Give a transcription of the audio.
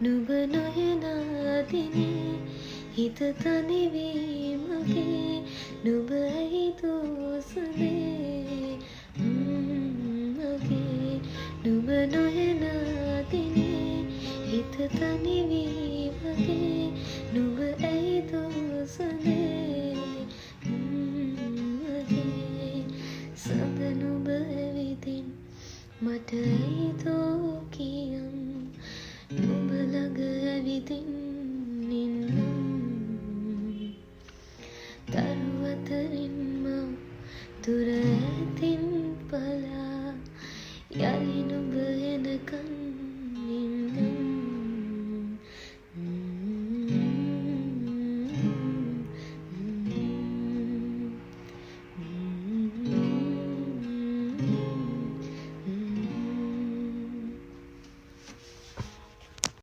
නුඹ නොයනා දිනේ හිත තනි වී මගේ නුඹ ඇයි දෝසනේ මගේ නුඹ නොයනා දිනේ හිත තනි වී මගේ නුඹ ඇයි දෝසනේ මගේ සඳ නුඹ ඇවිදින් මට ඇයි දෝ කියම් නුඹ ළඟ ඇවිදින්